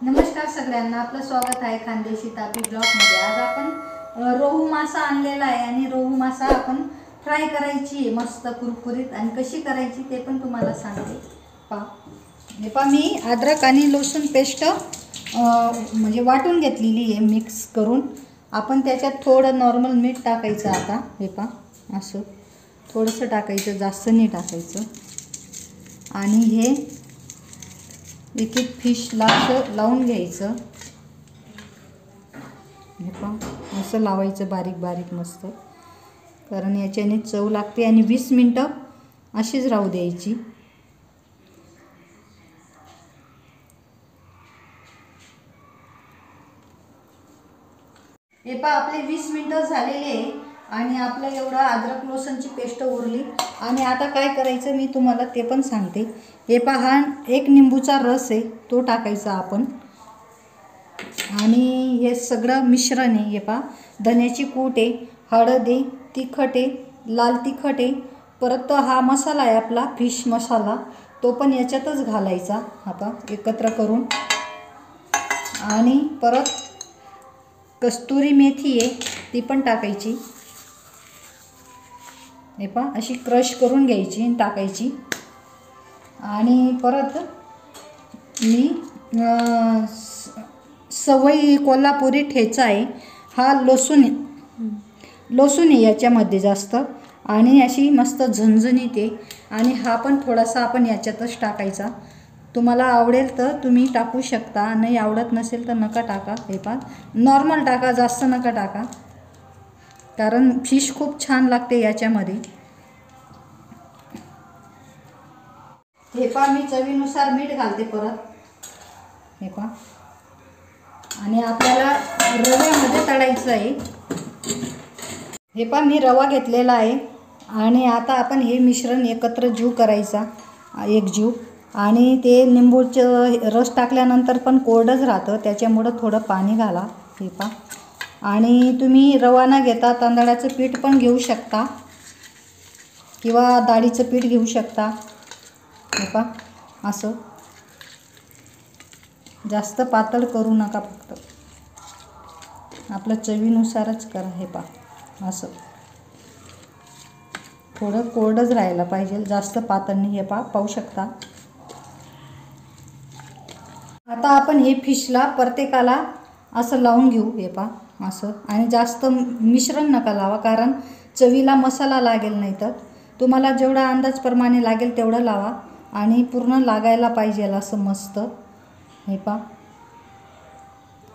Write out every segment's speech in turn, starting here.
नमस्कार सगळ्यांना, आपलं स्वागत आहे खानदेशी तापी ब्लॉगमध्ये। आज आपण रोहू मासा आणलेला आहे आणि रोहू मासा आपण फ्राय करायची आहे मस्त कुरकुरीत। आणि कशी करायची ते पण तुम्हाला सांगते। पहा मी अद्रक आणि लसूण पेस्ट म्हणजे वाटून घेतलेली आहे मिक्स करून। आपण त्याच्यात थोडं नॉर्मल मीठ टाकायचं। आता हे पहा असं थोडंसं टाकायचं, जास्त नाही टाकायचं। आणि हे एक एक फिशला असं लावून घ्यायचं। हे पहा असं लावायचं बारीक बारीक मस्त, कारण याच्याने चव लागते। आणि 20 मिनिटं अशीच राहू द्यायची। हे पहा आपले 20 मिनिटं झालेले आहे आणि आपलं एवढं अद्रक लसूणची पेस्ट उरली। आणि आता काय करायचं मी तुम्हाला ते पण सांगते। हे पहा हा एक निंबूचा रस आहे, तो टाकायचा आपण। आणि हे सगळं मिश्रण आहे। हे पहा धन्याची कूट आहे, हळद आहे, तिखट आहे, लाल तिखट आहे, परत हा मसाला आहे आपला फिश मसाला, तो पण याच्यातच घालायचा आता एकत्र करून। आणि परत कस्तुरी मेथी आहे, ती पण टाकायची। हे पहा अशी क्रश करून घ्यायची आणि टाकायची। आणि परत मी सवई कोल्हापुरी ठेचा आहे, हा लसूण आहे याच्यामध्ये जास्त, आणि अशी मस्त झणझणीत आहे। आणि हा पण थोडासा आपण याच्यातच टाकायचा। तुम्हाला आवडेल तर तुम्ही टाकू शकता, नाही आवडत नसेल तर नका टाका। हे पहा नॉर्मल टाका, जास्त नका टाका, कारण फिश खूप छान लागते याच्यामध्ये। हे पहा मी चवीनुसार मीठ घालते परत। हे पहा आणि आपल्याला रव्यामध्ये तळायचं आहे। हे पहा मी रवा घेतलेला आहे आणि आता आपण हे मिश्रण एकत्र जीव करायचा, एक जीव। आणि ते निंबूचं रस टाकल्यानंतर पण कोरडंच राहतं, त्याच्यामुळं थोडं पाणी घाला। हे पहा आणि तुम्ही रवा न घेता तांदळाचं पीठ पण घेऊ शकता किंवा डाळीचं पीठ घेऊ शकता। हे पहा असं जास्त पातळ करू नका, फक्त आपल्या चवीनुसारच करा। हे पहा असं थोडं कोरडंच राहायला पाहिजे, जास्त पातळ नाही। हे पहा पाहू शकता। आता आपण हे फिशला प्रत्येकाला असं लावून घेऊ। हे पहा असं, आणि जास्त मिश्रण नका लावा, कारण चवीला मसाला लागेल नाही। तर तुम्हाला जेवढा अंदाजप्रमाणे लागेल तेवढं लावा आणि पूर्ण लागायला पाहिजे असं मस्त। हे पहा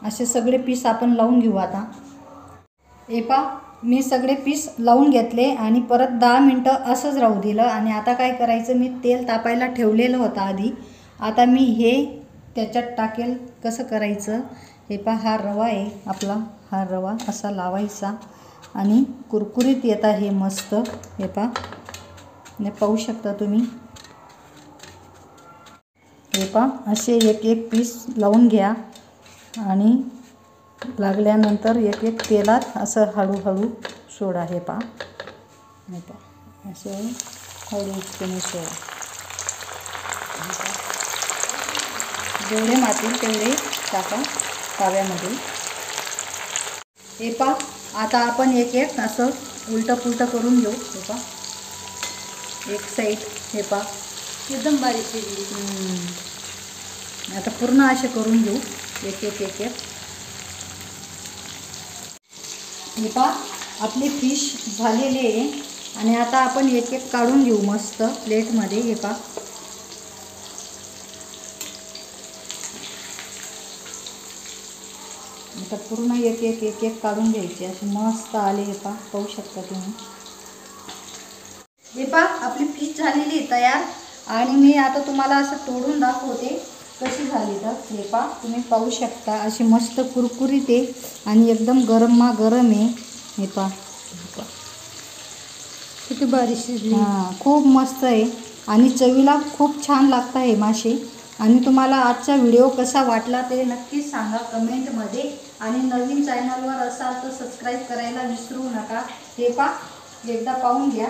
असे सगळे पीस आपण लावून घेऊ आता। हे पहा मी सगळे पीस लावून घेतले आणि परत 10 मिनिटं असंच राहू दिलं। आणि आता काय करायचं, मी तेल तापायला ठेवलेलं होतं आधी, आता मी हे त्याच्यात टाकेल। कसं करायचं, हे पहा हा रवा आहे आपला, हा रवा असा लावायचा आणि कुरकुरीत येत आहे मस्त। हे पहा हे पाहू शकता तुम्ही। हे पहा असे एक एक पीस लावून घ्या आणि लागल्यानंतर एक एक तेलात असं हळूहळू सोडा। हे पहा हे पहा असं हळूच सोडा। जेवढे मातील तेवढे टाका तव्यामध्ये। हे पहा आता आपण एक एक असं उलटं पुलटं करून घेऊ। हे पहा एक साईड, हे पहा एकदम बारीक शिजली। आता पूर्ण असे करून घेऊ एक एक एक एक। हे पहा आपले फिश झालेले आहे आणि आता आपण एक एक काढून घेऊ मस्त प्लेटमध्ये। हे पहा आता पूर्ण एक एक एक एक काढून घ्यायचे, असे मस्त आले। हे पहा पाहू शकता तुम्ही। हे पहा आपली फिश झालेली तयार, आणि मी आता तुम्हाला असं तोडून दाखवते कशी झाली तर। हे पहा तुम्ही पाहू शकता, अशी मस्त कुरकुरीत आहे आणि एकदम गरम आहे। हे पहा किती बारीक शिजली। हां खूप मस्त आहे आणि चवीला खूप छान लागतं हे मासे। आणि तुम्हाला आजचा व्हिडिओ कसा वाटला ते नक्कीच सांगा कमेंटमध्ये। आणि नवीन चॅनलवर असाल तर सबस्क्राईब करायला विसरू नका। हे पहा एकदा पाहून घ्या।